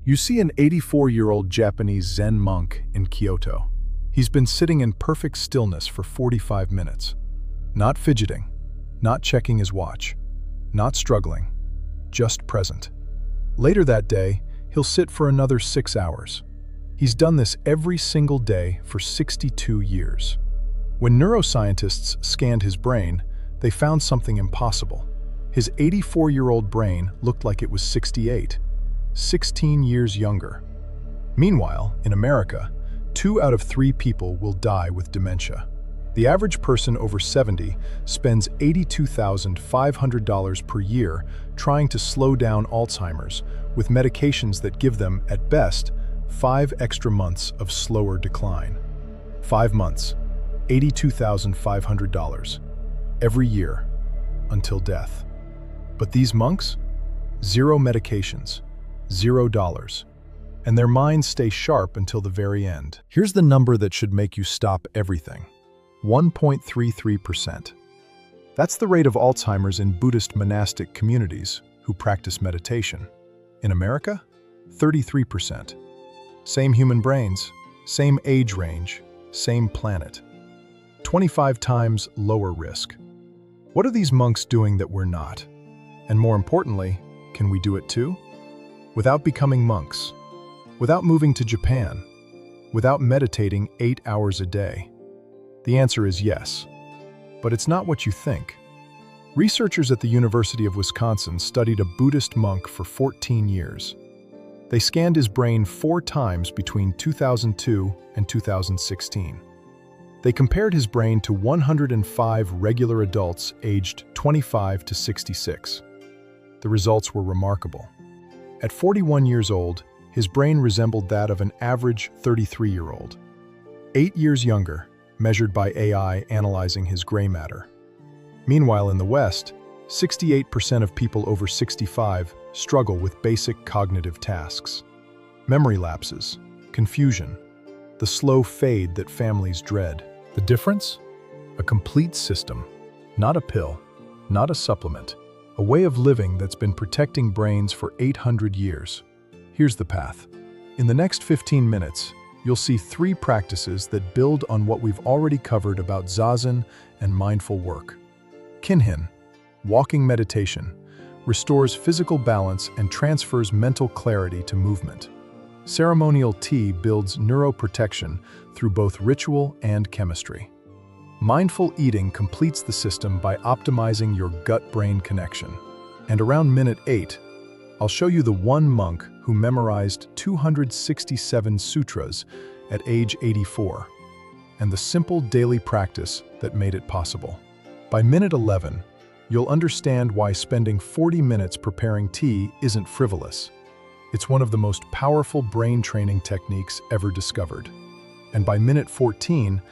You see an 84-year-old Japanese Zen monk in Kyoto. He's been sitting in perfect stillness for 45 minutes. Not fidgeting, not checking his watch, not struggling, just present. Later that day, he'll sit for another 6 hours. He's done this every single day for 62 years. When neuroscientists scanned his brain, they found something impossible. His 84-year-old brain looked like it was 68, 16 years younger. Meanwhile, in America, 2 out of 3 people will die with dementia. The average person over 70 spends $82,500 per year trying to slow down Alzheimer's with medications that give them, at best, 5 extra months of slower decline. 5 months, $82,500, every year, until death. But these monks? 0 medications, $0. And their minds stay sharp until the very end. Here's the number that should make you stop everything. 1.33%. That's the rate of Alzheimer's in Buddhist monastic communities who practice meditation. In America, 33%. Same human brains, same age range, same planet. 25 times lower risk. What are these monks doing that we're not? And more importantly, can we do it too? Without becoming monks, without moving to Japan, without meditating 8 hours a day. The answer is yes, but it's not what you think. Researchers at the University of Wisconsin studied a Buddhist monk for 14 years. They scanned his brain 4 times between 2002 and 2016. They compared his brain to 105 regular adults aged 25 to 66. The results were remarkable. At 41 years old, his brain resembled that of an average 33-year-old. 8 years younger, measured by AI analyzing his gray matter. Meanwhile, in the West, 68% of people over 65 struggle with basic cognitive tasks. Memory lapses, confusion, the slow fade that families dread. The difference? A complete system, not a pill, not a supplement, a way of living that's been protecting brains for 800 years. Here's the path. In the next 15 minutes, you'll see 3 practices that build on what we've already covered about Zazen and mindful work. Kinhin, walking meditation, restores physical balance and transfers mental clarity to movement. Ceremonial tea builds neuroprotection through both ritual and chemistry. Mindful eating completes the system by optimizing your gut-brain connection. And around minute 8, I'll show you the one monk who memorized 267 sutras at age 84, and the simple daily practice that made it possible. By minute 11, you'll understand why spending 40 minutes preparing tea isn't frivolous. It's one of the most powerful brain training techniques ever discovered. And by minute 14,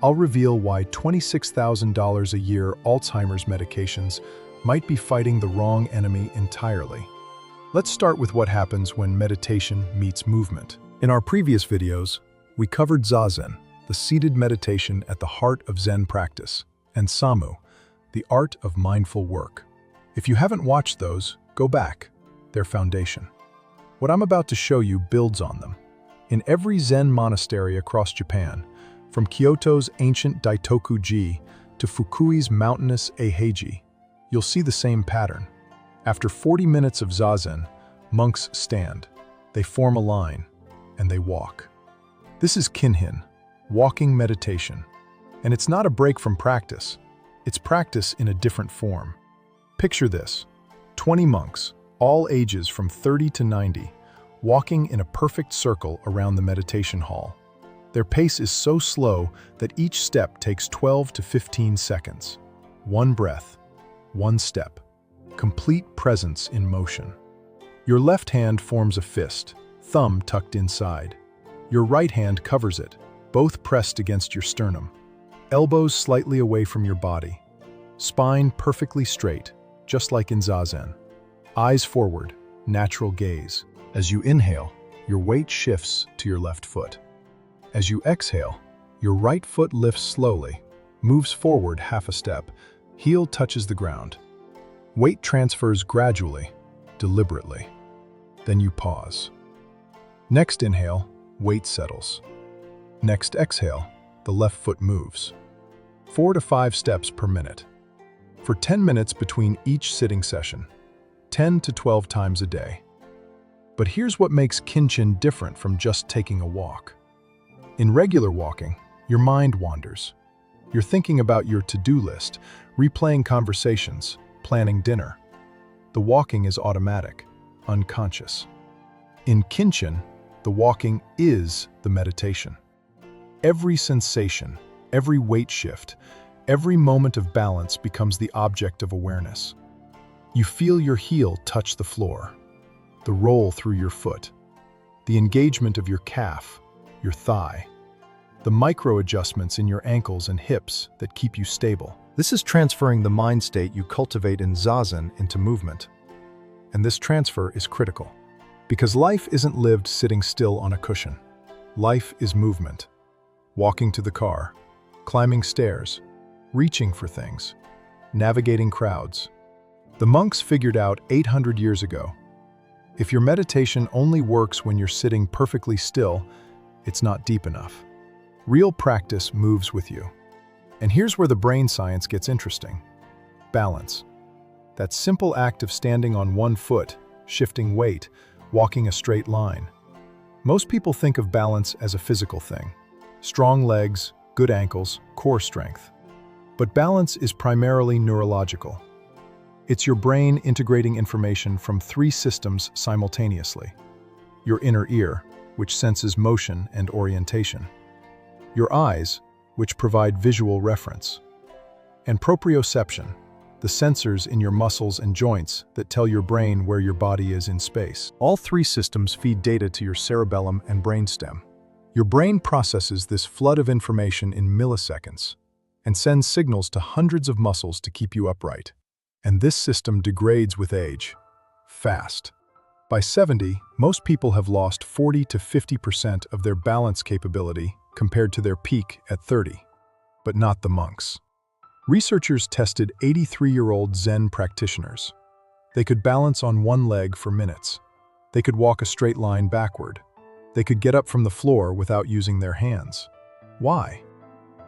I'll reveal why $26,000 a year Alzheimer's medications might be fighting the wrong enemy entirely. Let's start with what happens when meditation meets movement. In our previous videos, we covered Zazen, the seated meditation at the heart of Zen practice, and Samu, the art of mindful work. If you haven't watched those, go back. They're foundation. What I'm about to show you builds on them. In every Zen monastery across Japan, from Kyoto's ancient Daitoku-ji to Fukui's mountainous Eiheiji, you'll see the same pattern. After 40 minutes of Zazen, monks stand, they form a line, and they walk. This is Kinhin, walking meditation. And it's not a break from practice. It's practice in a different form. Picture this, 20 monks, all ages from 30 to 90, walking in a perfect circle around the meditation hall. Their pace is so slow that each step takes 12 to 15 seconds. One breath, one step. Complete presence in motion. Your left hand forms a fist, thumb tucked inside. Your right hand covers it, both pressed against your sternum. Elbows slightly away from your body. Spine perfectly straight, just like in Zazen. Eyes forward, natural gaze. As you inhale, your weight shifts to your left foot. As you exhale, your right foot lifts slowly, moves forward half a step, heel touches the ground. Weight transfers gradually, deliberately. Then you pause. Next inhale, weight settles. Next exhale, the left foot moves. 4 to 5 steps per minute. For 10 minutes between each sitting session, 10 to 12 times a day. But here's what makes Kinhin different from just taking a walk. In regular walking, your mind wanders. You're thinking about your to-do list, replaying conversations, planning dinner. The walking is automatic, unconscious. In Kinhin, the walking is the meditation. Every sensation, every weight shift, every moment of balance becomes the object of awareness. You feel your heel touch the floor, the roll through your foot, the engagement of your calf, your thigh, the micro-adjustments in your ankles and hips that keep you stable. This is transferring the mind state you cultivate in Zazen into movement. And this transfer is critical, because life isn't lived sitting still on a cushion. Life is movement. Walking to the car, climbing stairs, reaching for things, navigating crowds. The monks figured out 800 years ago, if your meditation only works when you're sitting perfectly still, it's not deep enough. Real practice moves with you. And here's where the brain science gets interesting. Balance. That simple act of standing on one foot, shifting weight, walking a straight line. Most people think of balance as a physical thing. Strong legs, good ankles, core strength. But balance is primarily neurological. It's your brain integrating information from 3 systems simultaneously. Your inner ear, which senses motion and orientation. Your eyes, which provide visual reference. And proprioception, the sensors in your muscles and joints that tell your brain where your body is in space. All 3 systems feed data to your cerebellum and brainstem. Your brain processes this flood of information in milliseconds and sends signals to hundreds of muscles to keep you upright. And this system degrades with age, fast. By 70, most people have lost 40 to 50% of their balance capability compared to their peak at 30, but not the monks. Researchers tested 83-year-old Zen practitioners. They could balance on one leg for minutes. They could walk a straight line backward. They could get up from the floor without using their hands. Why?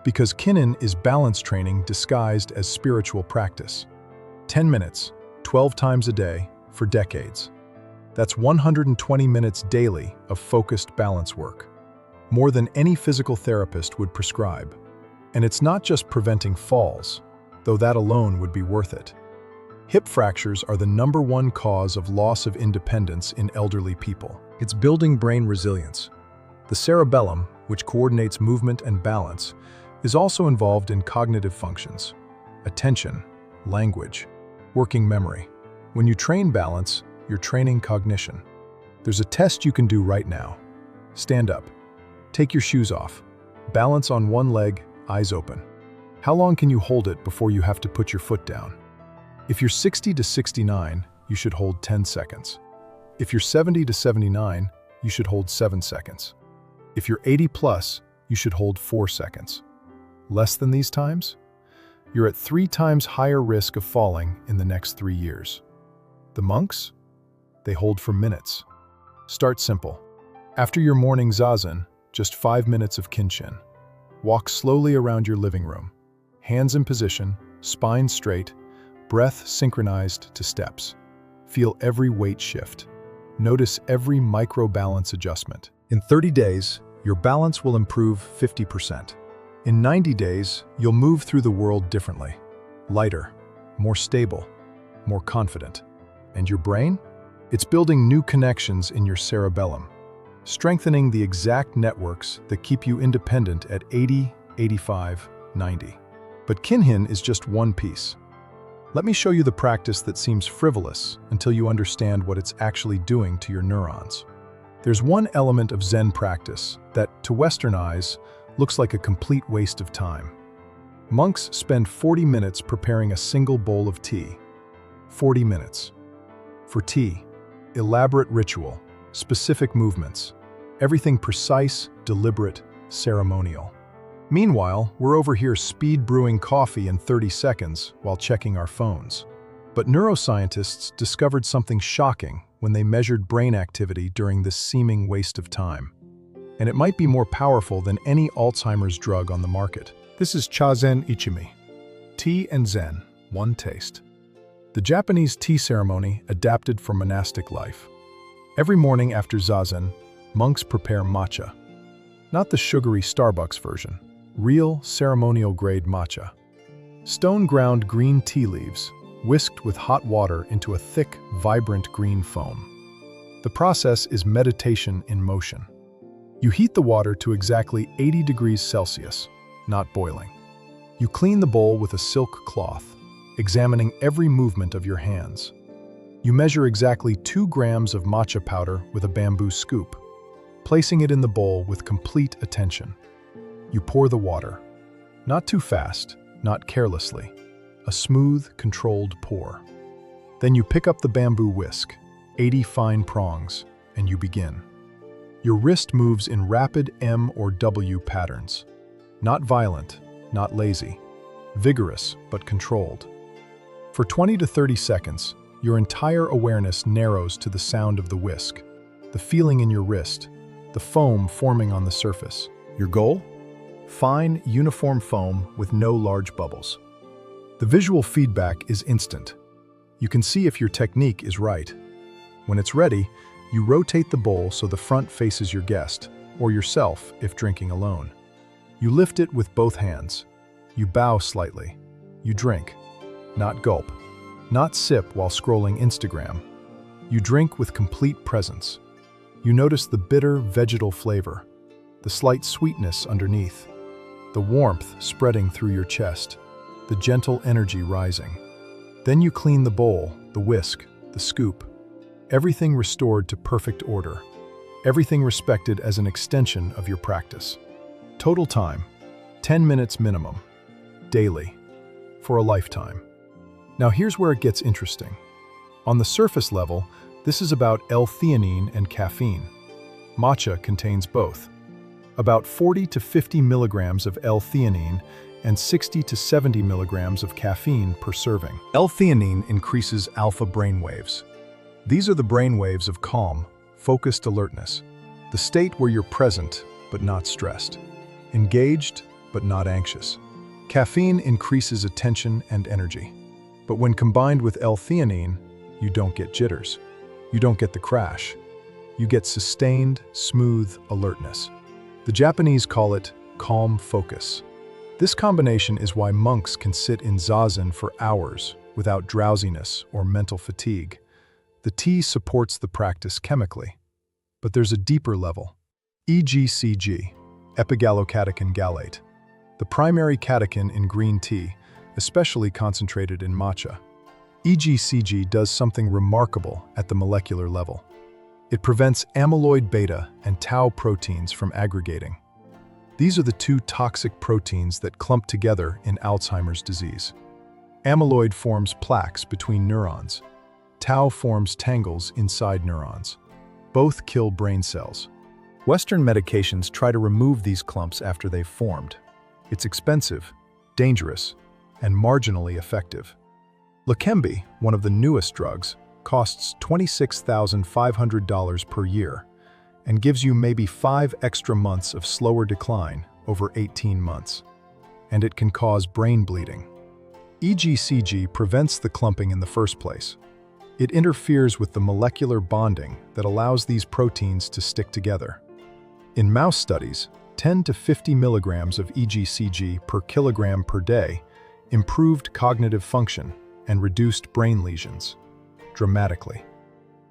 Because Kinhin is balance training disguised as spiritual practice. 10 minutes, 12 times a day, for decades. That's 120 minutes daily of focused balance work. More than any physical therapist would prescribe. And it's not just preventing falls, though that alone would be worth it. Hip fractures are the #1 cause of loss of independence in elderly people. It's building brain resilience. The cerebellum, which coordinates movement and balance, is also involved in cognitive functions, attention, language, working memory. When you train balance, you're training cognition. There's a test you can do right now. Stand up. Take your shoes off. Balance on one leg, eyes open. How long can you hold it before you have to put your foot down? If you're 60 to 69, you should hold 10 seconds. If you're 70 to 79, you should hold 7 seconds. If you're 80 plus, you should hold 4 seconds. Less than these times? You're at 3 times higher risk of falling in the next 3 years. The monks? They hold for minutes. Start simple. After your morning zazen, just 5 minutes of Kinhin. Walk slowly around your living room. Hands in position, spine straight, breath synchronized to steps. Feel every weight shift. Notice every micro-balance adjustment. In 30 days, your balance will improve 50%. In 90 days, you'll move through the world differently. Lighter, more stable, more confident. And your brain? It's building new connections in your cerebellum, strengthening the exact networks that keep you independent at 80, 85, 90. But Kinhin is just one piece. Let me show you the practice that seems frivolous until you understand what it's actually doing to your neurons. There's one element of Zen practice that, to Western eyes, looks like a complete waste of time. Monks spend 40 minutes preparing a single bowl of tea. 40 minutes. For tea, elaborate ritual, specific movements, everything precise, deliberate, ceremonial. Meanwhile, we're over here speed brewing coffee in 30 seconds while checking our phones. But neuroscientists discovered something shocking when they measured brain activity during this seeming waste of time. And it might be more powerful than any Alzheimer's drug on the market. This is Zen Ichimi. Tea and Zen, one taste. The Japanese tea ceremony adapted for monastic life. Every morning after zazen, monks prepare matcha. Not the sugary Starbucks version, real ceremonial-grade matcha. Stone-ground green tea leaves, whisked with hot water into a thick, vibrant green foam. The process is meditation in motion. You heat the water to exactly 80 degrees Celsius, not boiling. You clean the bowl with a silk cloth, examining every movement of your hands. You measure exactly 2 grams of matcha powder with a bamboo scoop, placing it in the bowl with complete attention. You pour the water. Not too fast, not carelessly. A smooth, controlled pour. Then you pick up the bamboo whisk, 80 fine prongs, and you begin. Your wrist moves in rapid M or W patterns. Not violent, not lazy. Vigorous, but controlled. For 20 to 30 seconds, your entire awareness narrows to the sound of the whisk, the feeling in your wrist, the foam forming on the surface. Your goal? Fine, uniform foam with no large bubbles. The visual feedback is instant. You can see if your technique is right. When it's ready, you rotate the bowl so the front faces your guest, or yourself if drinking alone. You lift it with both hands. You bow slightly. You drink. Not gulp. Not sip while scrolling Instagram. You drink with complete presence. You notice the bitter vegetal flavor, the slight sweetness underneath, the warmth spreading through your chest, the gentle energy rising. Then you clean the bowl, the whisk, the scoop. Everything restored to perfect order. Everything respected as an extension of your practice. Total time, 10 minutes minimum. Daily. For a lifetime. Now here's where it gets interesting. On the surface level, this is about L-theanine and caffeine. Matcha contains both. About 40 to 50 milligrams of L-theanine and 60 to 70 milligrams of caffeine per serving. L-theanine increases alpha brainwaves. These are the brainwaves of calm, focused alertness, the state where you're present but not stressed, engaged but not anxious. Caffeine increases attention and energy. But when combined with L-theanine, you don't get jitters. You don't get the crash. You get sustained, smooth alertness. The Japanese call it calm focus. This combination is why monks can sit in zazen for hours without drowsiness or mental fatigue. The tea supports the practice chemically. But there's a deeper level. EGCG, epigallocatechin gallate, the primary catechin in green tea, especially concentrated in matcha. EGCG does something remarkable at the molecular level. It prevents amyloid beta and tau proteins from aggregating. These are the 2 toxic proteins that clump together in Alzheimer's disease. Amyloid forms plaques between neurons. Tau forms tangles inside neurons. Both kill brain cells. Western medications try to remove these clumps after they've formed. It's expensive, dangerous, and marginally effective. Leqembi, one of the newest drugs, costs $26,500 per year and gives you maybe 5 extra months of slower decline over 18 months. And it can cause brain bleeding. EGCG prevents the clumping in the first place. It interferes with the molecular bonding that allows these proteins to stick together. In mouse studies, 10 to 50 milligrams of EGCG per kilogram per day improved cognitive function and reduced brain lesions dramatically.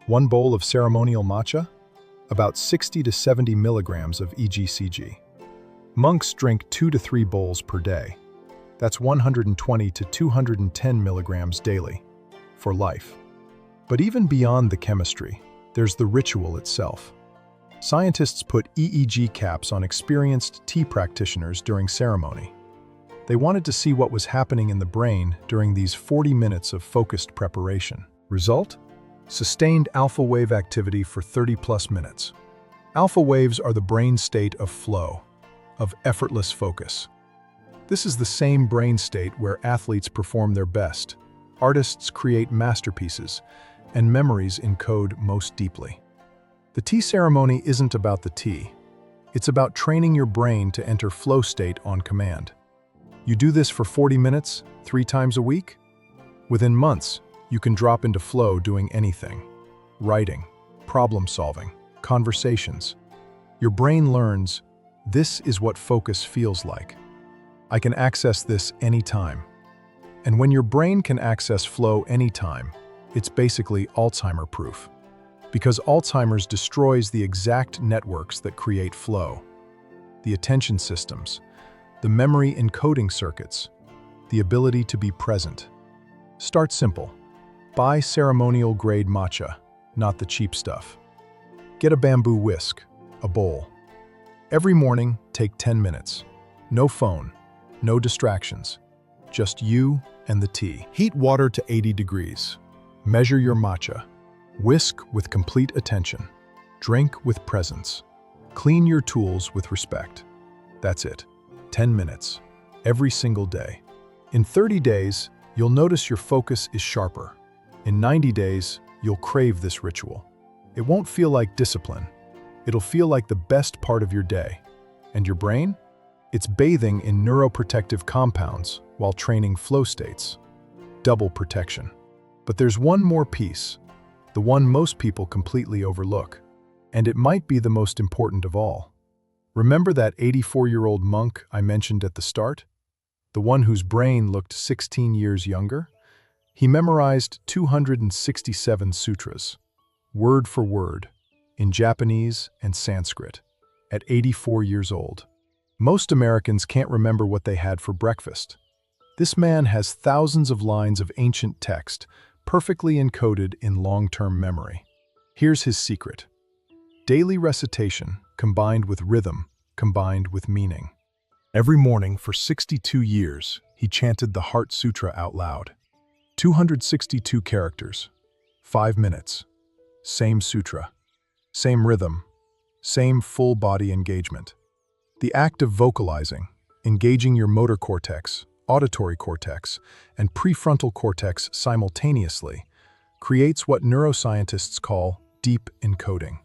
1 bowl of ceremonial matcha? About 60 to 70 milligrams of EGCG. Monks drink 2 to 3 bowls per day. That's 120 to 210 milligrams daily, for life. But even beyond the chemistry, there's the ritual itself. Scientists put EEG caps on experienced tea practitioners during ceremony. They wanted to see what was happening in the brain during these 40 minutes of focused preparation. Result? Sustained alpha wave activity for 30+ minutes. Alpha waves are the brain state of flow, of effortless focus. This is the same brain state where athletes perform their best, artists create masterpieces, and memories encode most deeply. The tea ceremony isn't about the tea. It's about training your brain to enter flow state on command. You do this for 40 minutes, 3 times a week? Within months, you can drop into flow doing anything. Writing, problem solving, conversations. Your brain learns, this is what focus feels like. I can access this anytime. And when your brain can access flow anytime, it's basically Alzheimer proof. Because Alzheimer's destroys the exact networks that create flow. The attention systems, the memory encoding circuits, the ability to be present. Start simple. Buy ceremonial grade matcha, not the cheap stuff. Get a bamboo whisk, a bowl. Every morning, take 10 minutes. No phone, no distractions. Just you and the tea. Heat water to 80 degrees. Measure your matcha. Whisk with complete attention. Drink with presence. Clean your tools with respect. That's it. 10 minutes. Every single day. In 30 days, you'll notice your focus is sharper. In 90 days, you'll crave this ritual. It won't feel like discipline. It'll feel like the best part of your day. And your brain? It's bathing in neuroprotective compounds while training flow states. Double protection. But there's one more piece. The one most people completely overlook, and it might be the most important of all. Remember that 84-year-old monk I mentioned at the start? The one whose brain looked 16 years younger? He memorized 267 sutras, word for word, in Japanese and Sanskrit, at 84 years old. Most Americans can't remember what they had for breakfast. This man has thousands of lines of ancient text, perfectly encoded in long-term memory. Here's his secret. Daily recitation combined with rhythm, combined with meaning. Every morning for 62 years, he chanted the Heart Sutra out loud. 262 characters, 5 minutes. Same sutra, same rhythm, same full-body engagement. The act of vocalizing, engaging your motor cortex, auditory cortex, and prefrontal cortex simultaneously, creates what neuroscientists call deep encoding.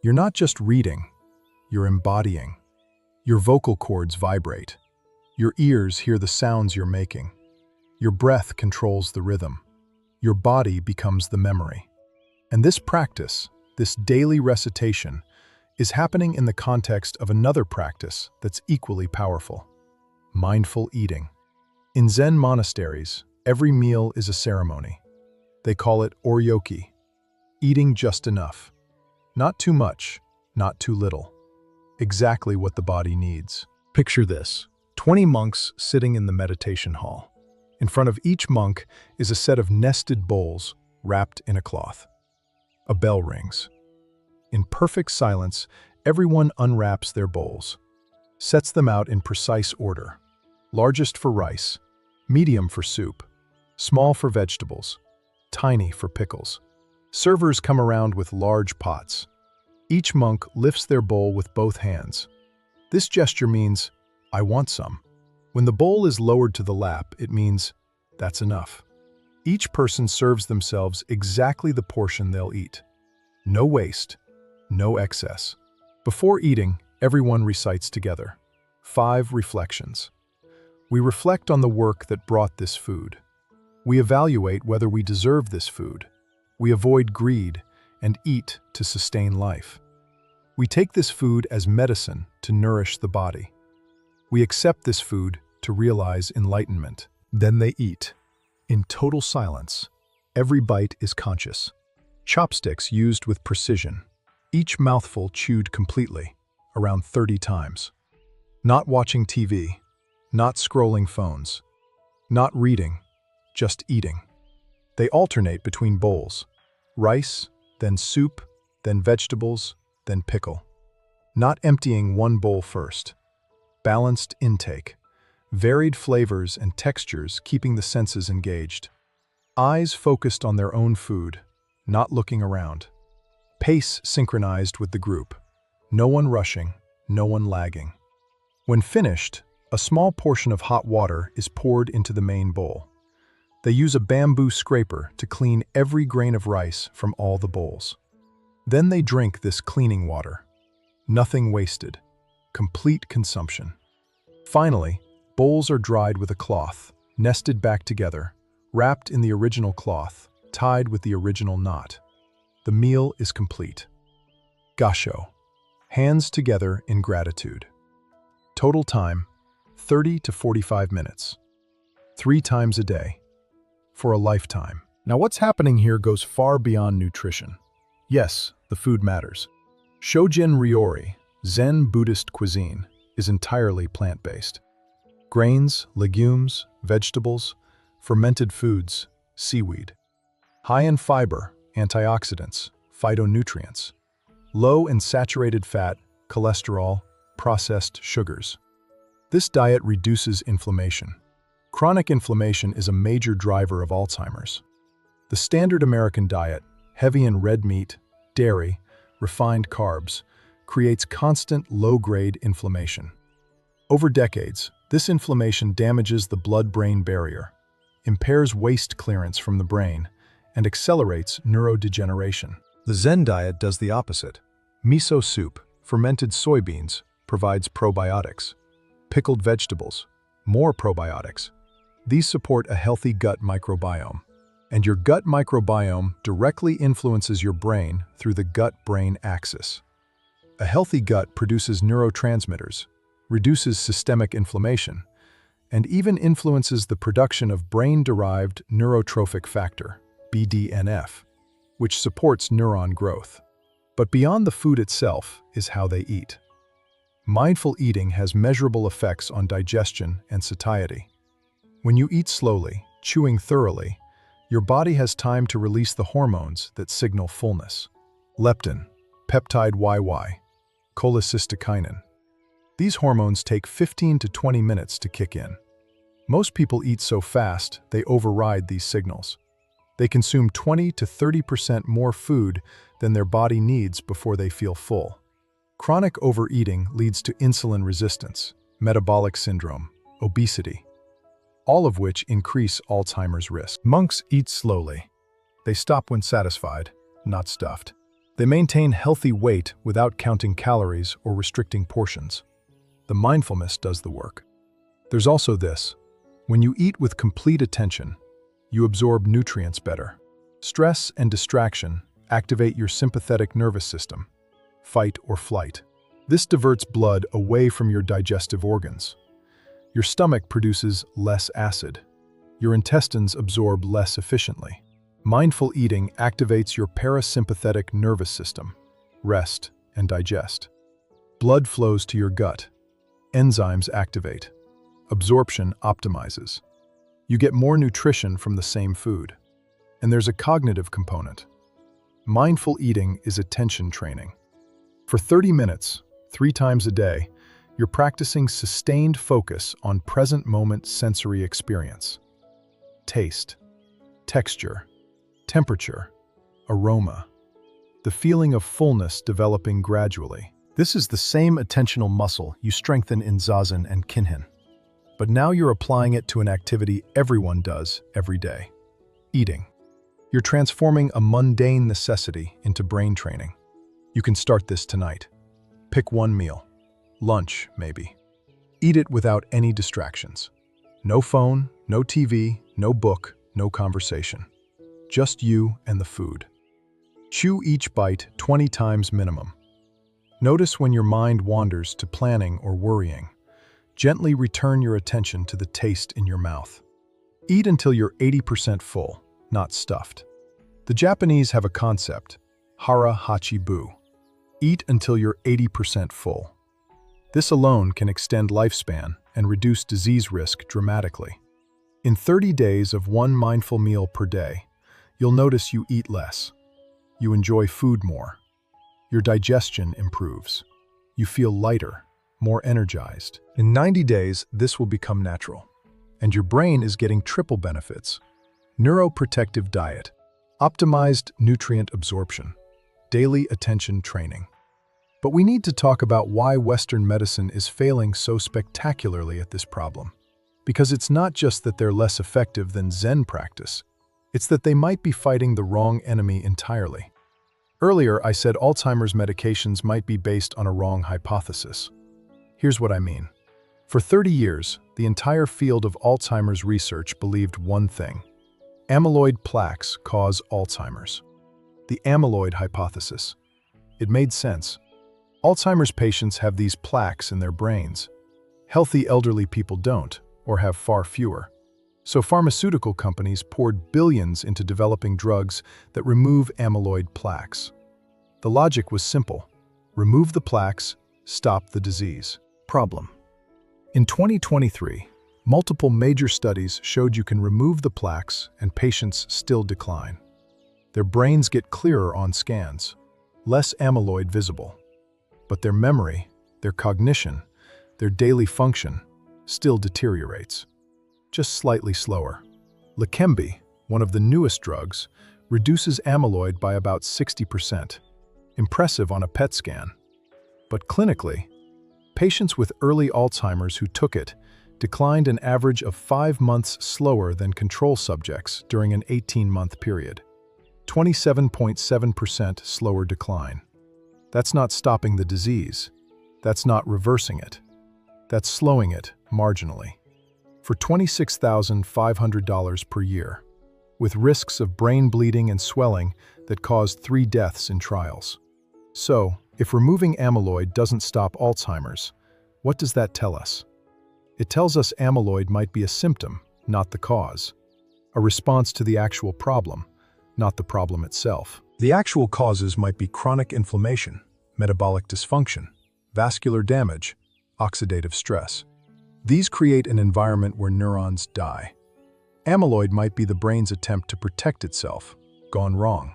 You're not just reading, you're embodying. Your vocal cords vibrate. Your ears hear the sounds you're making. Your breath controls the rhythm. Your body becomes the memory. And this practice, this daily recitation, is happening in the context of another practice that's equally powerful: mindful eating. In Zen monasteries, every meal is a ceremony. They call it oryoki, eating just enough. Not too much, not too little. Exactly what the body needs. Picture this: 20 monks sitting in the meditation hall. In front of each monk is a set of nested bowls wrapped in a cloth. A bell rings. In perfect silence, everyone unwraps their bowls, sets them out in precise order. Largest for rice, medium for soup, small for vegetables, tiny for pickles. Servers come around with large pots. Each monk lifts their bowl with both hands. This gesture means, I want some. When the bowl is lowered to the lap, it means, that's enough. Each person serves themselves exactly the portion they'll eat. No waste, no excess. Before eating, everyone recites together 5 reflections. We reflect on the work that brought this food. We evaluate whether we deserve this food. We avoid greed and eat to sustain life. We take this food as medicine to nourish the body. We accept this food to realize enlightenment. Then they eat. In total silence, every bite is conscious. Chopsticks used with precision. Each mouthful chewed completely, around 30 times. Not watching TV, not scrolling phones, not reading, just eating. They alternate between bowls. Rice, then soup, then vegetables, then pickle. Not emptying one bowl first. Balanced intake. Varied flavors and textures keeping the senses engaged. Eyes focused on their own food, not looking around. Pace synchronized with the group. No one rushing, no one lagging. When finished, a small portion of hot water is poured into the main bowl. They use a bamboo scraper to clean every grain of rice from all the bowls. Then they drink this cleaning water. Nothing wasted. Complete consumption. Finally, bowls are dried with a cloth, nested back together, wrapped in the original cloth, tied with the original knot. The meal is complete. Gasho. Hands together in gratitude. Total time, 30 to 45 minutes. 3 times a day. For a lifetime. Now what's happening here goes far beyond nutrition. Yes, the food matters. Shojin Ryori, Zen Buddhist cuisine, is entirely plant-based. Grains, legumes, vegetables, fermented foods, seaweed. High in fiber, antioxidants, phytonutrients. Low in saturated fat, cholesterol, processed sugars. This diet reduces inflammation. Chronic inflammation is a major driver of Alzheimer's. The standard American diet, heavy in red meat, dairy, refined carbs, creates constant low-grade inflammation. Over decades, this inflammation damages the blood-brain barrier, impairs waste clearance from the brain, and accelerates neurodegeneration. The Zen diet does the opposite. Miso soup, fermented soybeans, provides probiotics. Pickled vegetables, more probiotics. These support a healthy gut microbiome. And your gut microbiome directly influences your brain through the gut-brain axis. A healthy gut produces neurotransmitters, reduces systemic inflammation, and even influences the production of brain-derived neurotrophic factor, BDNF, which supports neuron growth. But beyond the food itself is how they eat. Mindful eating has measurable effects on digestion and satiety. When you eat slowly, chewing thoroughly, your body has time to release the hormones that signal fullness. Leptin, peptide YY, cholecystokinin. These hormones take 15 to 20 minutes to kick in. Most people eat so fast, they override these signals. They consume 20 to 30% more food than their body needs before they feel full. Chronic overeating leads to insulin resistance, metabolic syndrome, obesity, all of which increase Alzheimer's risk. Monks eat slowly. They stop when satisfied, not stuffed. They maintain healthy weight without counting calories or restricting portions. The mindfulness does the work. There's also this. When you eat with complete attention, you absorb nutrients better. Stress and distraction activate your sympathetic nervous system, fight or flight. This diverts blood away from your digestive organs. Your stomach produces less acid. Your intestines absorb less efficiently. Mindful eating activates your parasympathetic nervous system, rest and digest. Blood flows to your gut. Enzymes activate. Absorption optimizes. You get more nutrition from the same food. And there's a cognitive component. Mindful eating is attention training. For 30 minutes, 3 times a day, you're practicing sustained focus on present-moment sensory experience. Taste, texture, temperature, aroma. The feeling of fullness developing gradually. This is the same attentional muscle you strengthen in Zazen and Kinhin. But now you're applying it to an activity everyone does every day. Eating. You're transforming a mundane necessity into brain training. You can start this tonight. Pick one meal. Lunch, maybe. Eat it without any distractions. No phone, no TV, no book, no conversation. Just you and the food. Chew each bite 20 times minimum. Notice when your mind wanders to planning or worrying. Gently return your attention to the taste in your mouth. Eat until you're 80% full, not stuffed. The Japanese have a concept, hara hachi bu. Eat until you're 80% full. This alone can extend lifespan and reduce disease risk dramatically. In 30 days of one mindful meal per day, you'll notice you eat less. You enjoy food more. Your digestion improves. You feel lighter, more energized. In 90 days, this will become natural. And your brain is getting triple benefits. Neuroprotective diet, optimized nutrient absorption, daily attention training. But we need to talk about why Western medicine is failing so spectacularly at this problem. Because it's not just that they're less effective than Zen practice, it's that they might be fighting the wrong enemy entirely. Earlier, I said Alzheimer's medications might be based on a wrong hypothesis. Here's what I mean. For 30 years, the entire field of Alzheimer's research believed one thing: amyloid plaques cause Alzheimer's. The amyloid hypothesis. It made sense. Alzheimer's patients have these plaques in their brains. Healthy elderly people don't, or have far fewer. So pharmaceutical companies poured billions into developing drugs that remove amyloid plaques. The logic was simple: remove the plaques, stop the disease. Problem. In 2023, multiple major studies showed you can remove the plaques and patients still decline. Their brains get clearer on scans, less amyloid visible. But their memory, their cognition, their daily function still deteriorates, just slightly slower. Leqembi, one of the newest drugs, reduces amyloid by about 60%. Impressive on a PET scan. But clinically, patients with early Alzheimer's who took it declined an average of 5 months slower than control subjects during an 18-month period. 27.7% slower decline. That's not stopping the disease. That's not reversing it. That's slowing it marginally. For $26,500 per year, with risks of brain bleeding and swelling that caused 3 deaths in trials. So, if removing amyloid doesn't stop Alzheimer's, what does that tell us? It tells us amyloid might be a symptom, not the cause. A response to the actual problem, not the problem itself. The actual causes might be chronic inflammation, metabolic dysfunction, vascular damage, oxidative stress. These create an environment where neurons die. Amyloid might be the brain's attempt to protect itself, gone wrong,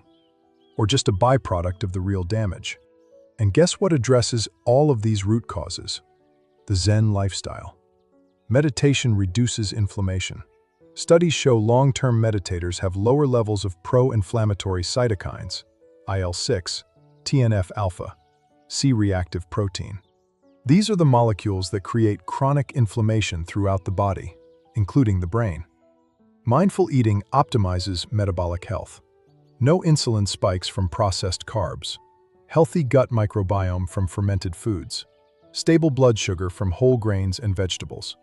or just a byproduct of the real damage. And guess what addresses all of these root causes? The Zen lifestyle. Meditation reduces inflammation. Studies show long-term meditators have lower levels of pro-inflammatory cytokines, IL-6, TNF-alpha, C-reactive protein. These are the molecules that create chronic inflammation throughout the body, including the brain. Mindful eating optimizes metabolic health. No insulin spikes from processed carbs. Healthy gut microbiome from fermented foods. Stable blood sugar from whole grains and vegetables.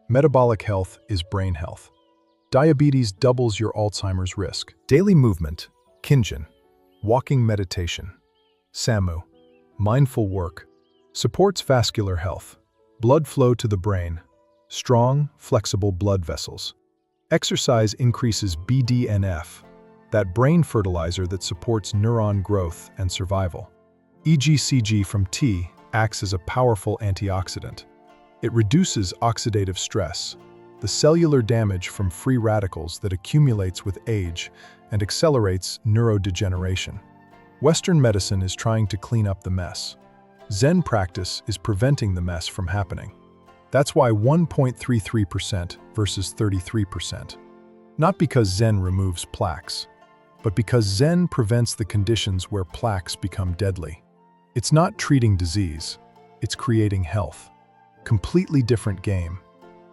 Metabolic health is brain health. Diabetes doubles your Alzheimer's risk. Daily movement, Kinhin, walking meditation, Samu, mindful work, supports vascular health, blood flow to the brain, strong, flexible blood vessels. Exercise increases BDNF, that brain fertilizer that supports neuron growth and survival. EGCG from tea acts as a powerful antioxidant. It reduces oxidative stress, the cellular damage from free radicals that accumulates with age and accelerates neurodegeneration. Western medicine is trying to clean up the mess. Zen practice is preventing the mess from happening. That's why 1.33% versus 33%. Not because Zen removes plaques, but because Zen prevents the conditions where plaques become deadly. It's not treating disease, it's creating health. Completely different game.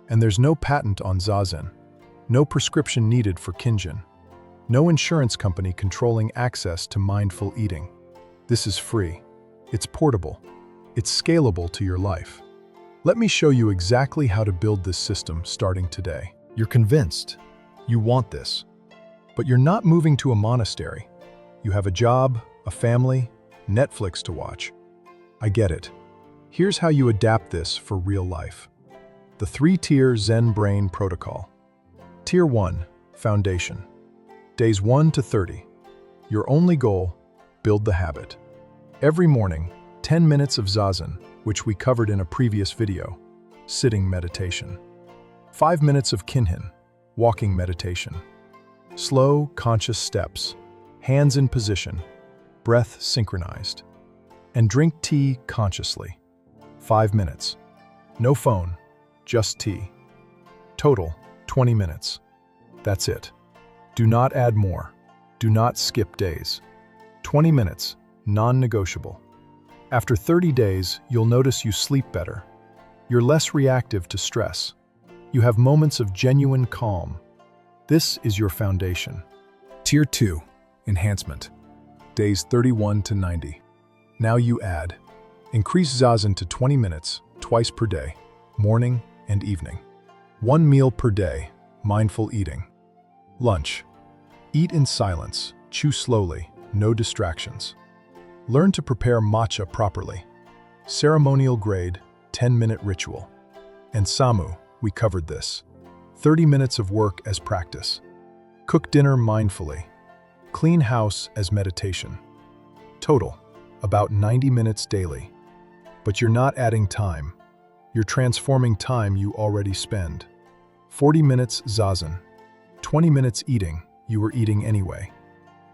And there's no patent on Zazen, no prescription needed for Kinhin, no insurance company controlling access to mindful eating. This is free. It's portable. It's scalable to your life. Let me show you exactly how to build this system starting today. You're convinced. You want this. But you're not moving to a monastery. You have a job, a family, Netflix to watch. I get it. Here's how you adapt this for real life. The 3-tier Zen Brain Protocol. Tier 1, Foundation. Days 1 to 30. Your only goal, build the habit. Every morning, 10 minutes of Zazen, which we covered in a previous video, sitting meditation. 5 minutes of Kinhin, walking meditation. Slow, conscious steps, hands in position, breath synchronized. And drink tea consciously. 5 minutes. No phone, just tea. Total, 20 minutes. That's it. Do not add more. Do not skip days. 20 minutes, non-negotiable. After 30 days, you'll notice you sleep better. You're less reactive to stress. You have moments of genuine calm. This is your foundation. Tier 2, Enhancement. Days 31 to 90. Now you add. Increase Zazen to 20 minutes, twice per day, morning and evening. 1 meal per day, mindful eating. Lunch. Eat in silence, chew slowly, no distractions. Learn to prepare matcha properly. Ceremonial grade, 10-minute ritual. And Samu, we covered this. 30 minutes of work as practice. Cook dinner mindfully. Clean house as meditation. Total, about 90 minutes daily. But you're not adding time. You're transforming time you already spend. 40 minutes Zazen. 20 minutes eating, you were eating anyway.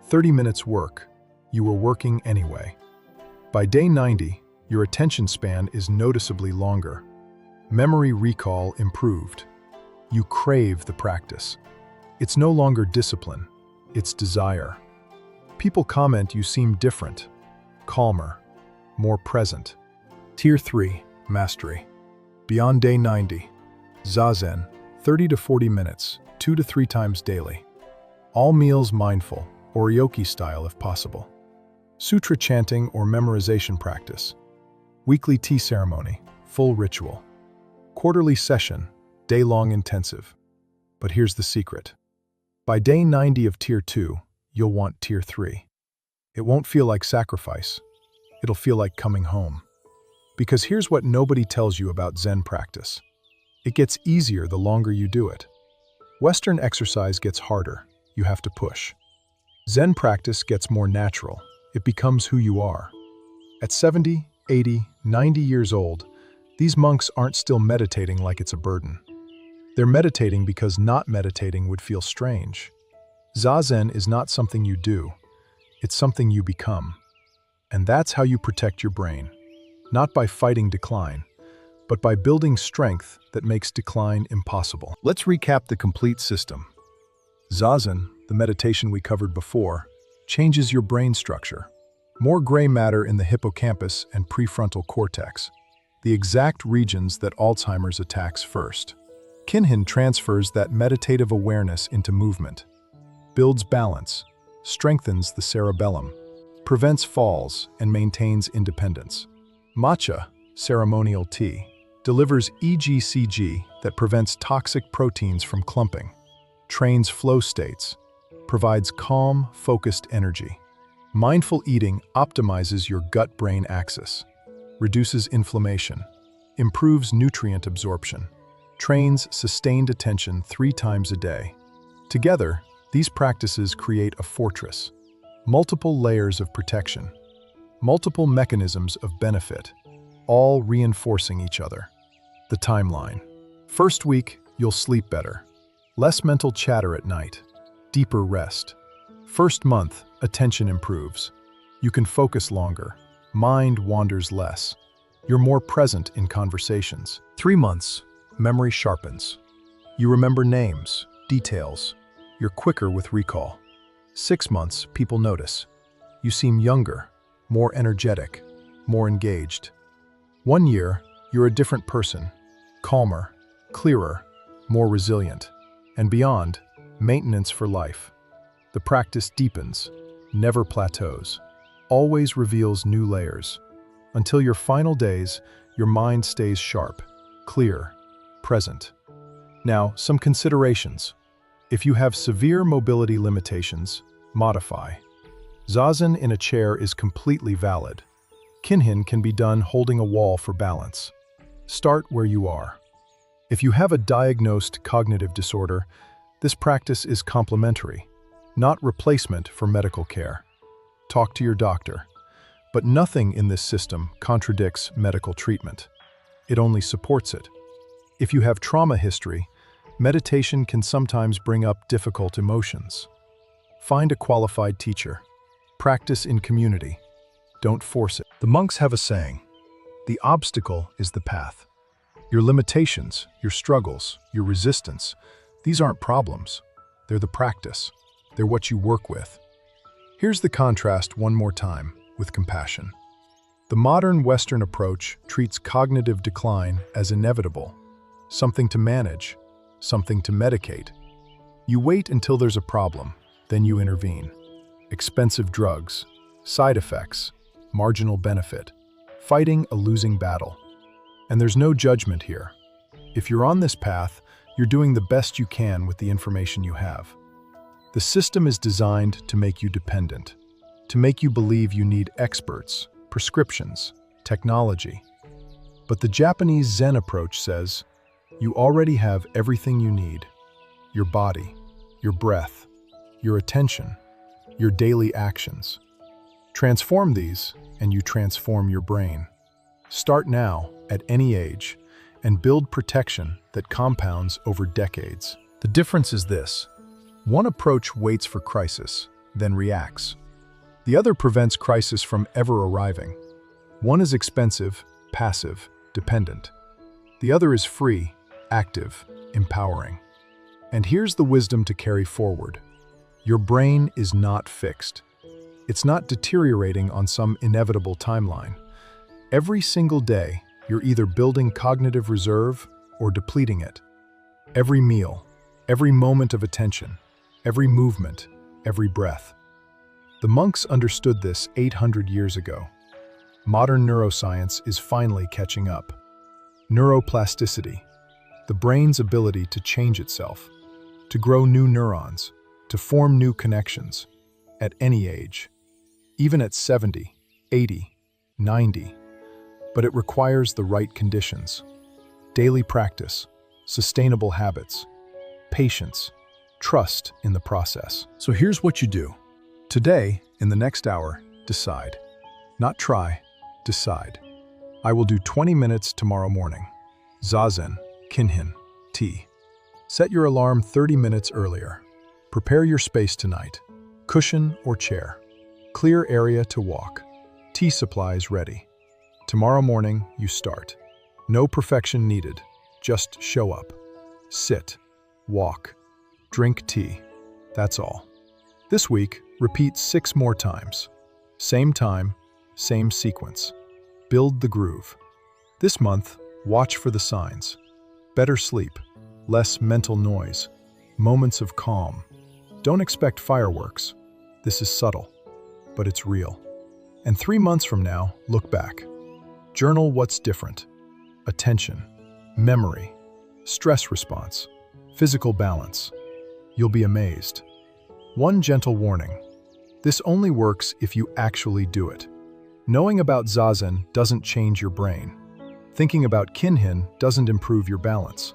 30 minutes work, you were working anyway. By day 90, your attention span is noticeably longer. Memory recall improved. You crave the practice. It's no longer discipline, it's desire. People comment you seem different, calmer, more present. Tier 3, Mastery. Beyond day 90, Zazen, 30 to 40 minutes, 2 to 3 times daily. All meals mindful, Oryoki style if possible. Sutra chanting or memorization practice. Weekly tea ceremony, full ritual. Quarterly session, day-long intensive. But here's the secret. By day 90 of Tier 2, you'll want Tier 3. It won't feel like sacrifice. It'll feel like coming home. Because here's what nobody tells you about Zen practice. It gets easier the longer you do it. Western exercise gets harder. You have to push. Zen practice gets more natural. It becomes who you are. At 70, 80, 90 years old, these monks aren't still meditating like it's a burden. They're meditating because not meditating would feel strange. Zazen is not something you do. It's something you become. And that's how you protect your brain. Not by fighting decline, but by building strength that makes decline impossible. Let's recap the complete system. Zazen, the meditation we covered before, changes your brain structure. More gray matter in the hippocampus and prefrontal cortex, the exact regions that Alzheimer's attacks first. Kinhin transfers that meditative awareness into movement, builds balance, strengthens the cerebellum, prevents falls, and maintains independence. Matcha, ceremonial tea, delivers EGCG that prevents toxic proteins from clumping, trains flow states, provides calm, focused energy. Mindful eating optimizes your gut-brain axis, reduces inflammation, improves nutrient absorption, trains sustained attention 3 times a day. Together, these practices create a fortress, multiple layers of protection, multiple mechanisms of benefit, all reinforcing each other. The timeline. First week, you'll sleep better. Less mental chatter at night. Deeper rest. First month, attention improves. You can focus longer. Mind wanders less. You're more present in conversations. 3 months, memory sharpens. You remember names, details. You're quicker with recall. 6 months, people notice. You seem younger, more energetic, more engaged. 1 year, you're a different person. Calmer, clearer, more resilient. And beyond, maintenance for life. The practice deepens, never plateaus, always reveals new layers. Until your final days, your mind stays sharp, clear, present. Now, some considerations. If you have severe mobility limitations, modify. Zazen in a chair is completely valid. Kinhin can be done holding a wall for balance. Start where you are. If you have a diagnosed cognitive disorder, this practice is complementary, not replacement for medical care. Talk to your doctor. But nothing in this system contradicts medical treatment. It only supports it. If you have trauma history, meditation can sometimes bring up difficult emotions. Find a qualified teacher. Practice in community. Don't force it. The monks have a saying, "The obstacle is the path." Your limitations, your struggles, your resistance, these aren't problems. They're the practice. They're what you work with. Here's the contrast one more time, with compassion. The modern Western approach treats cognitive decline as inevitable, something to manage, something to medicate. You wait until there's a problem, then you intervene. Expensive drugs, side effects, marginal benefit, fighting a losing battle. And there's no judgment here. If you're on this path, you're doing the best you can with the information you have. The system is designed to make you dependent, to make you believe you need experts, prescriptions, technology. But the Japanese Zen approach says, you already have everything you need. Your body, your breath, your attention, your daily actions. Transform these, and you transform your brain. Start now, at any age, and build protection that compounds over decades. The difference is this. One approach waits for crisis, then reacts. The other prevents crisis from ever arriving. One is expensive, passive, dependent. The other is free, active, empowering. And here's the wisdom to carry forward. Your brain is not fixed. It's not deteriorating on some inevitable timeline. Every single day, you're either building cognitive reserve or depleting it. Every meal, every moment of attention, every movement, every breath. The monks understood this 800 years ago. Modern neuroscience is finally catching up. Neuroplasticity, the brain's ability to change itself, to grow new neurons, to form new connections, at any age, even at 70, 80, 90. But it requires the right conditions. Daily practice, sustainable habits, patience, trust in the process. So here's what you do. Today, in the next hour, decide. Not try, decide. I will do 20 minutes tomorrow morning. Zazen, Kinhin, tea. Set your alarm 30 minutes earlier. Prepare your space tonight. Cushion or chair. Clear area to walk. Tea supplies ready. Tomorrow morning, you start. No perfection needed. Just show up. Sit. Walk. Drink tea. That's all. This week, repeat 6 more times. Same time, same sequence. Build the groove. This month, watch for the signs. Better sleep. Less mental noise. Moments of calm. Don't expect fireworks. This is subtle, but it's real. And 3 months from now, look back. Journal what's different. Attention, memory, stress response, physical balance. You'll be amazed. One gentle warning. This only works if you actually do it. Knowing about Zazen doesn't change your brain. Thinking about Kinhin doesn't improve your balance.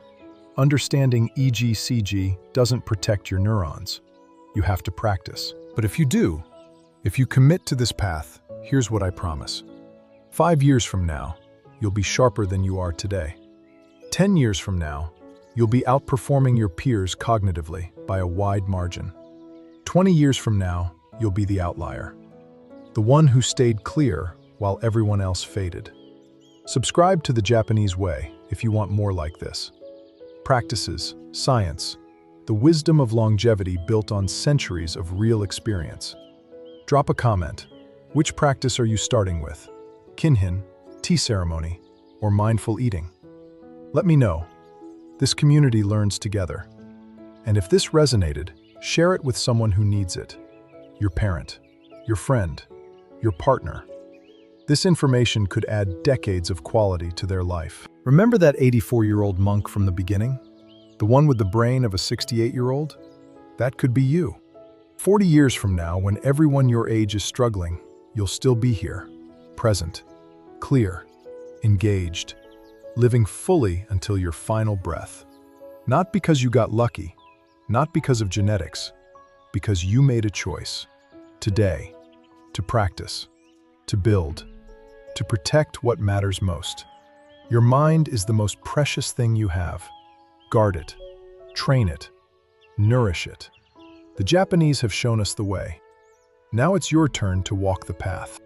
Understanding EG/CG doesn't protect your neurons. You have to practice. But if you do, if you commit to this path, here's what I promise. 5 years from now, you'll be sharper than you are today. 10 years from now, you'll be outperforming your peers cognitively by a wide margin. 20 years from now, you'll be the outlier. The one who stayed clear while everyone else faded. Subscribe to The Japanese Way if you want more like this. Practices, science, the wisdom of longevity built on centuries of real experience. Drop a comment. Which practice are you starting with? Kinhin, tea ceremony, or mindful eating? Let me know. This community learns together. And if this resonated, share it with someone who needs it. Your parent, your friend, your partner. This information could add decades of quality to their life. Remember that 84-year-old monk from the beginning? The one with the brain of a 68-year-old? That could be you. 40 years from now, when everyone your age is struggling, you'll still be here, present, clear, engaged, living fully until your final breath. Not because you got lucky, not because of genetics, because you made a choice. Today, to practice, to build, to protect what matters most. Your mind is the most precious thing you have. Guard it, train it, nourish it. The Japanese have shown us the way. Now it's your turn to walk the path.